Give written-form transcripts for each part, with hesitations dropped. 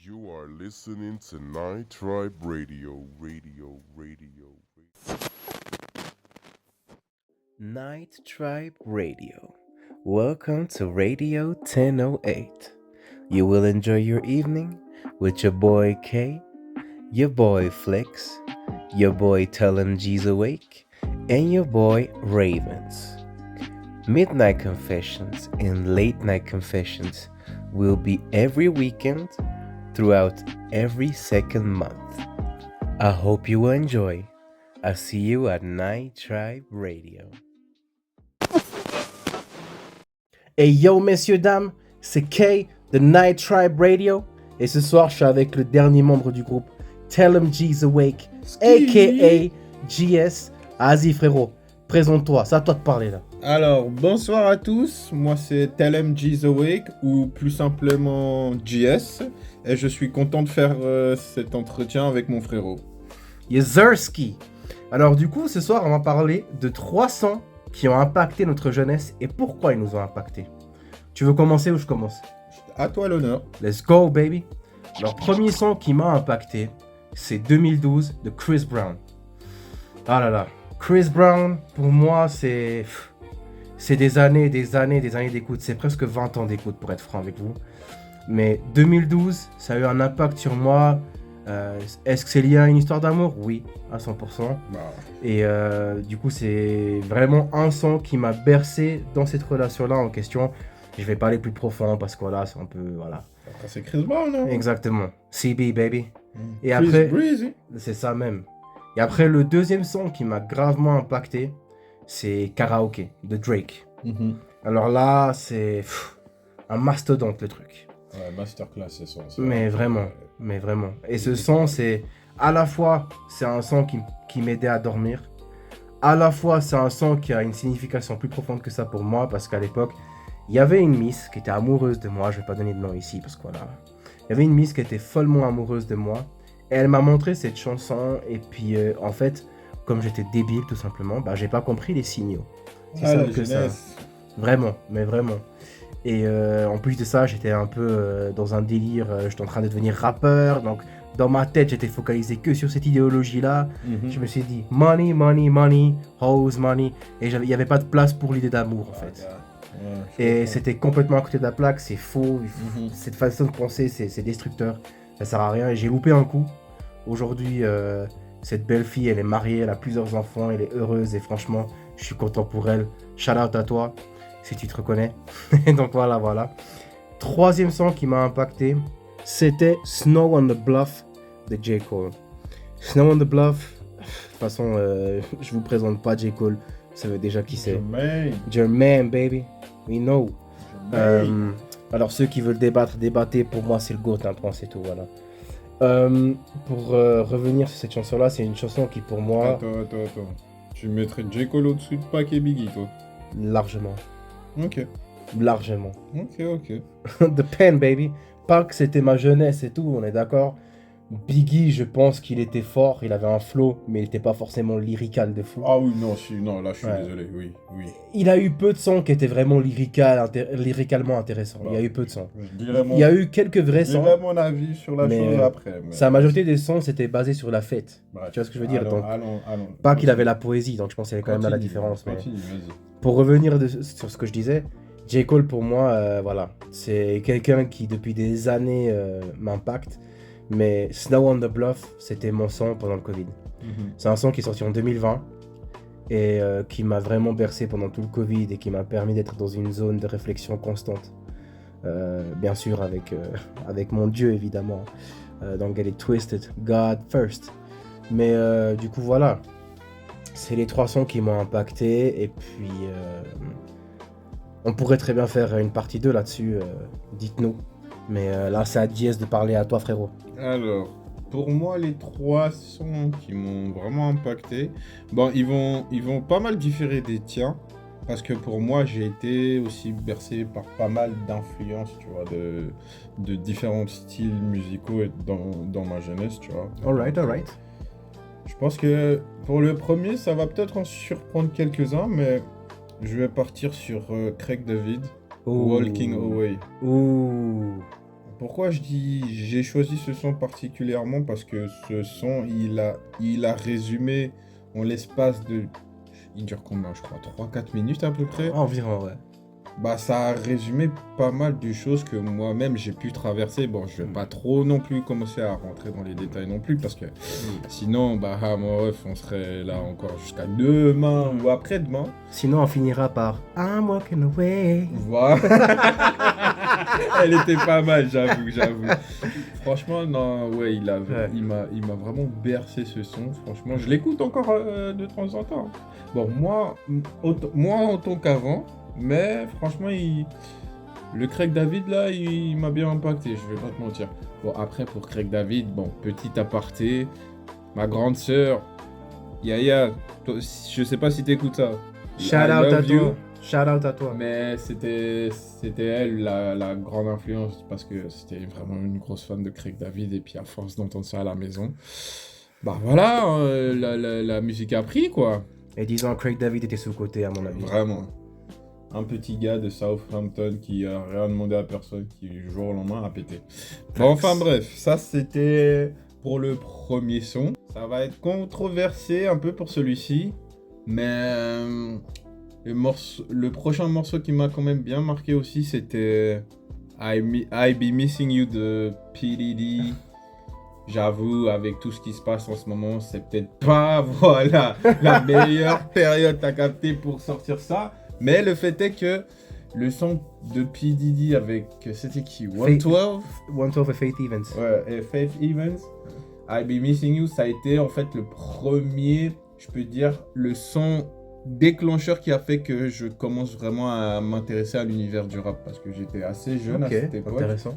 You are listening to Night Tribe Radio. Night Tribe Radio. Welcome to Radio 1008. You will enjoy your evening with your boy K, your boy Flex, your boy Tell 'em G's Awake, and your boy Ravens. Midnight Confessions and Late Night Confessions will be every weekend throughout every second month. I hope you will enjoy. I'll see you at Night Tribe Radio. Hey yo messieurs dames, c'est Kay de Night Tribe Radio et ce soir je suis avec le dernier membre du groupe Tell 'em G's Awake aka GS. Vas-y frérot, présente-toi, c'est à toi de parler là. Alors, bonsoir à tous, moi c'est Tell 'em G's Awake ou plus simplement GS et je suis content de faire cet entretien avec mon frérot. Yezerski. Alors du coup ce soir on va parler de 300 qui ont impacté notre jeunesse et pourquoi ils nous ont impacté. Tu veux commencer ou je commence? À toi l'honneur. Let's go baby. Alors premier son qui m'a impacté, c'est 2012 de Chris Brown. Ah là là, Chris Brown pour moi c'est des années d'écoute, c'est presque 20 ans d'écoute pour être franc avec vous. Mais 2012, ça a eu un impact sur moi. Est-ce que c'est lié à une histoire d'amour? Oui, à 100%. Et du coup, c'est vraiment un son qui m'a bercé dans cette relation-là en question. Je vais pas aller plus profond parce que voilà, c'est un peu... Voilà. Après, c'est Chris Brown, non? Exactement. CB, baby. Et Chris après... Breezy. C'est ça même. Et après, le deuxième son qui m'a gravement impacté, c'est Karaoke de Drake. Alors là, c'est un mastodonte le truc. Ouais, masterclass, c'est ça. Mais vraiment. Et ce son, c'est à la fois, c'est un son qui m'aidait à dormir. À la fois, c'est un son qui a une signification plus profonde que ça pour moi, parce qu'à l'époque, il y avait une miss qui était amoureuse de moi. Je vais pas donner de nom ici, parce que voilà. Il y avait une miss qui était follement amoureuse de moi. Et elle m'a montré cette chanson, et puis en fait, comme j'étais débile tout simplement, bah j'ai pas compris les signaux. C'est simple que ça. Vraiment, mais vraiment. Et en plus de ça, j'étais un peu dans un délire, j'étais en train de devenir rappeur, donc dans ma tête, j'étais focalisé que sur cette idéologie-là. Je me suis dit, money, money, money, hoes, money, et il n'y avait pas de place pour l'idée d'amour en fait. Et c'était complètement à côté de la plaque, c'est faux, cette façon de penser, c'est destructeur, ça sert à rien, et j'ai loupé un coup. Aujourd'hui, cette belle fille, elle est mariée, elle a plusieurs enfants, elle est heureuse, et franchement, je suis content pour elle. Shout out à toi, si tu te reconnais. Donc voilà. Troisième son qui m'a impacté, c'était Snow on the Bluff de J. Cole. Snow on the Bluff, de toute façon, je vous présente pas J. Cole, vous savez déjà qui c'est. Jermaine, baby, we know. Alors ceux qui veulent débattez, pour moi c'est le GOAT, un point, c'est tout, voilà. Pour revenir sur cette chanson-là, c'est une chanson qui pour moi... Attends. Tu mettrais J. Cole au-dessus de Pac et Biggie, toi? Largement. Ok. Largement. Ok. The Pen, baby. Pac, c'était ma jeunesse et tout, on est d'accord. Biggie, je pense qu'il était fort, il avait un flow, mais il n'était pas forcément lyrical de fou. Ah oui, non, là je suis désolé, oui. Il a eu peu de sons qui étaient vraiment lyricalement intéressants. Il y a eu peu de sons. Il y a eu quelques vrais sons. Je dirai mon avis sur la chose après. Mais... Sa majorité des sons, c'était basé sur la fête. Bref, tu vois ce que je veux dire? Allons. Pas qu'il avait la poésie, donc je pense qu'il y avait quand même là la différence. Continue, pour revenir sur ce que je disais, J. Cole pour moi, voilà, c'est quelqu'un qui depuis des années m'impacte. Mais Snow on the Bluff, c'était mon son pendant le Covid. C'est un son qui est sorti en 2020 et qui m'a vraiment bercé pendant tout le Covid et qui m'a permis d'être dans une zone de réflexion constante. Bien sûr avec mon Dieu évidemment. Don't get it twisted, God first. Mais du coup voilà, c'est les 3 sons qui m'ont impacté et puis on pourrait très bien faire une partie 2 là-dessus, dites-nous. Mais là, c'est à JS de parler à toi, frérot. Alors, pour moi, les 3 sons qui m'ont vraiment impacté, bon, ils vont pas mal différer des tiens, parce que pour moi, j'ai été aussi bercé par pas mal d'influences, tu vois, de différents styles musicaux dans ma jeunesse, tu vois. Alright. Je pense que pour le premier, ça va peut-être en surprendre quelques-uns, mais je vais partir sur Craig David, Walking Away. Pourquoi je dis j'ai choisi ce son particulièrement? Parce que ce son, il a résumé en l'espace de... Il dure combien, je crois? 3-4 minutes à peu près. Environ, ouais. Bah, ça a résumé pas mal de choses que moi-même j'ai pu traverser. Bon, je vais pas trop non plus commencer à rentrer dans les détails non plus parce que sinon, bah, mon ref, on serait là encore jusqu'à demain ou après-demain. Sinon, on finira par I'm walking away. Voilà. Elle était pas mal, j'avoue. Franchement, non, ouais, il m'a vraiment bercé ce son. Franchement, je l'écoute encore de temps en temps. Bon, moi en tant qu'avant. Mais franchement, le Craig David là, il m'a bien impacté, je vais pas te mentir. Bon, après pour Craig David, bon, petit aparté, ma grande sœur, Yaya, je sais pas si t'écoutes ça. Shout out à toi. Shout out à toi. Mais c'était elle la grande influence parce que c'était vraiment une grosse fan de Craig David et puis à force d'entendre ça à la maison, bah voilà, la musique a pris quoi. Et disons, Craig David était sous-côté à mon avis. Vraiment. Un petit gars de Southampton qui a rien demandé à personne, qui du jour au lendemain a pété. Bon, enfin bref, ça c'était pour le premier son. Ça va être controversé un peu pour celui-ci, mais le prochain morceau qui m'a quand même bien marqué aussi, c'était I Be Missing You de P. Diddy. J'avoue, avec tout ce qui se passe en ce moment, c'est peut-être pas voilà, la meilleure période à capter pour sortir ça. Mais le fait est que le son de P. Diddy avec, c'était qui? 112? 112 et Faith Evans. Ouais, et Faith Evans, I Be Missing You, ça a été en fait le premier, je peux dire, le son déclencheur qui a fait que je commence vraiment à m'intéresser à l'univers du rap. Parce que j'étais assez jeune à cette époque. Intéressant.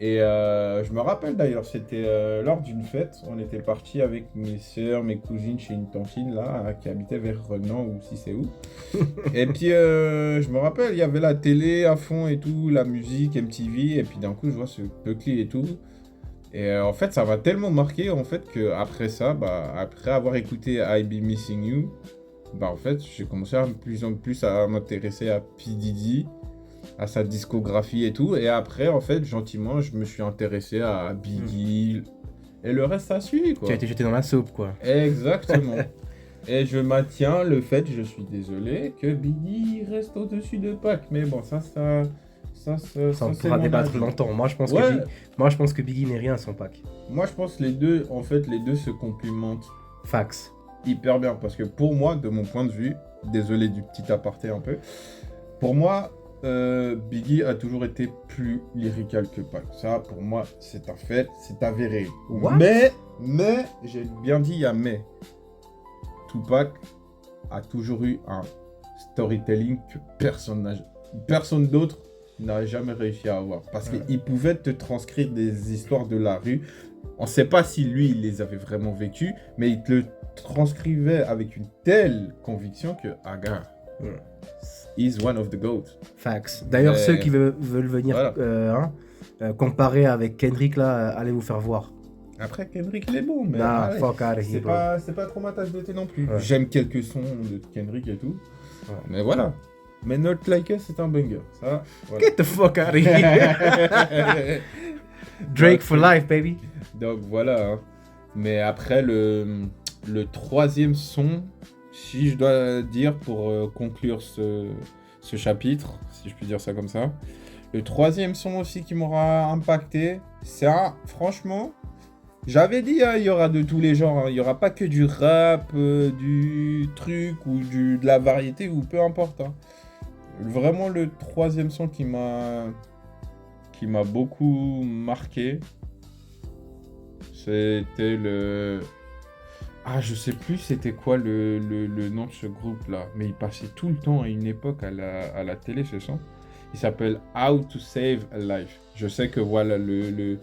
Et je me rappelle d'ailleurs, c'était lors d'une fête, on était partis avec mes sœurs, mes cousines chez une tantine là, qui habitait vers Renan ou si c'est où. Et puis je me rappelle, il y avait la télé à fond et tout, la musique, MTV, et puis d'un coup je vois ce Buckley et tout. Et en fait ça m'a tellement marqué en fait que après ça, bah, après avoir écouté I Be Missing You, bah en fait j'ai commencé de plus en plus à m'intéresser à P. Diddy, à sa discographie et tout, et après en fait gentiment je me suis intéressé à Biggie et le reste ça suit quoi. Tu as été jeté dans la soupe quoi. Exactement. Et je maintiens le fait, je suis désolé, que Biggie reste au-dessus de Pac, mais bon ça On pourra débattre longtemps. Moi je pense que Biggie n'est rien sans Pac. Moi je pense que les deux se complémentent Fax. hyper bien, parce que pour moi, de mon point de vue, désolé du petit aparté un peu, pour moi Biggie a toujours été plus lyrical que Pac. Ça, pour moi, c'est un fait, c'est avéré. What? Mais, j'ai bien dit il y a mais. Tupac a toujours eu un storytelling que personne d'autre n'a jamais réussi à avoir. Parce qu'il pouvait te transcrire des histoires de la rue. On ne sait pas si lui, il les avait vraiment vécues, mais il te le transcrivait avec une telle conviction que, is one of the GOAT. Facts. D'ailleurs, ceux qui veulent venir comparer avec Kendrick, là, allez vous faire voir. Après, Kendrick, il est bon, mais fuck out of here, c'est pas trop ma tasse de thé non plus. Ouais. J'aime quelques sons de Kendrick et tout, mais voilà. Mais Not Like Us, c'est un banger. Ça, voilà. Get the fuck out of here. Drake for life, baby. Donc voilà. Hein. Mais après, le troisième son, si je dois dire pour conclure ce chapitre, si je puis dire ça comme ça, le troisième son aussi qui m'aura impacté, c'est franchement, j'avais dit, il y aura de tous les genres, il n'y aura pas que du rap, du truc ou de la variété ou peu importe. Hein. Vraiment le troisième son qui m'a beaucoup marqué, c'était le... je sais plus c'était quoi le nom de ce groupe là, mais il passait tout le temps à une époque à la télé ce son. Il s'appelle How to Save a Life. Je sais que voilà, le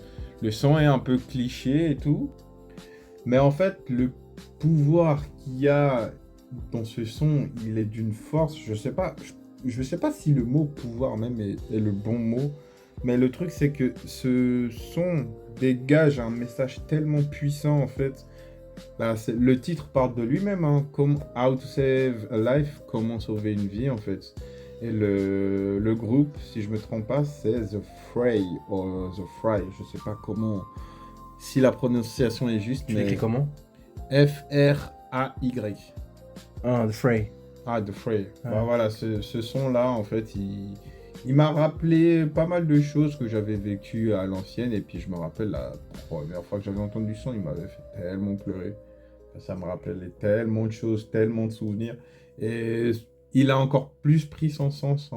son est un peu cliché et tout, mais en fait le pouvoir qu'il y a dans ce son, il est d'une force, je sais pas si le mot pouvoir même est le bon mot, mais le truc c'est que ce son dégage un message tellement puissant en fait. Bah, le titre parle de lui-même, hein, comme How to Save a Life, comment sauver une vie en fait. Et le groupe, si je me trompe pas, c'est The Fray, ou The Fry, je sais pas comment, si la prononciation est juste, Tu mais l'écris comment? F-R-A-Y. Ah, The Fray. Ah, The Fray. Ouais. Bah voilà, ce son-là, en fait, il m'a rappelé pas mal de choses que j'avais vécues à l'ancienne. Et puis, je me rappelle la première fois que j'avais entendu le son, il m'avait fait tellement pleurer. Ça me rappelait tellement de choses, tellement de souvenirs. Et il a encore plus pris son sens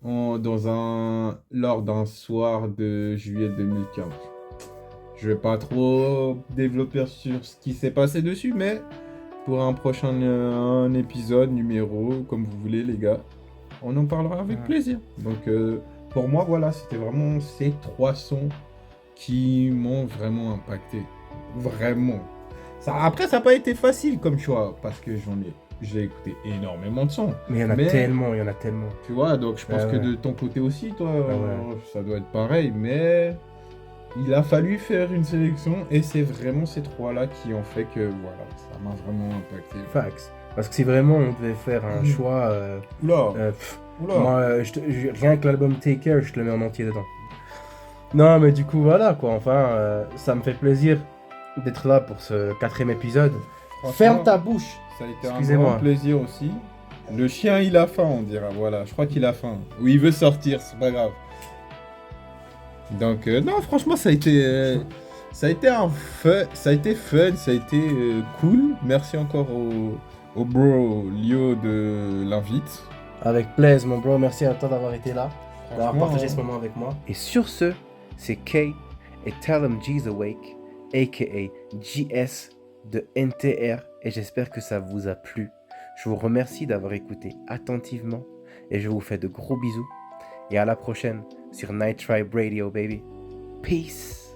lors d'un soir de juillet 2015. Je vais pas trop développer sur ce qui s'est passé dessus, mais pour un prochain un épisode, numéro, comme vous voulez, les gars, on en parlera avec plaisir. Donc, pour moi, voilà, c'était vraiment ces 3 sons qui m'ont vraiment impacté. Vraiment. Après, ça n'a pas été facile comme choix, parce que j'ai écouté énormément de sons. Mais il y en a tellement, il y en a tellement. Tu vois, donc je pense que de ton côté aussi, toi, ça doit être pareil, mais il a fallu faire une sélection, et c'est vraiment ces 3-là qui ont fait que, voilà, ça m'a vraiment impacté. Facts. Parce que si vraiment on devait faire un choix... Oula. Moi, rien que l'album Take Care, je te le mets en entier dedans. Non, mais du coup, voilà, quoi. Enfin, ça me fait plaisir d'être là pour ce 4e épisode. Ferme ta bouche. Ça a été un Excusez-moi. grand plaisir aussi. Le chien, il a faim, on dira. Voilà, je crois qu'il a faim. Ou il veut sortir, c'est pas grave. Donc, non, franchement, ça a été fun, ça a été cool. Merci encore au bro Lio de l'invite. Avec plaisir, mon bro. Merci à toi d'avoir été là, d'avoir Franchement, partagé ce moment avec moi. Et sur ce, c'est Kay et Tell 'em G's Awake, a.k.a. GS de NTR. Et j'espère que ça vous a plu. Je vous remercie d'avoir écouté attentivement. Et je vous fais de gros bisous. Et à la prochaine sur Night Tribe Radio, baby. Peace.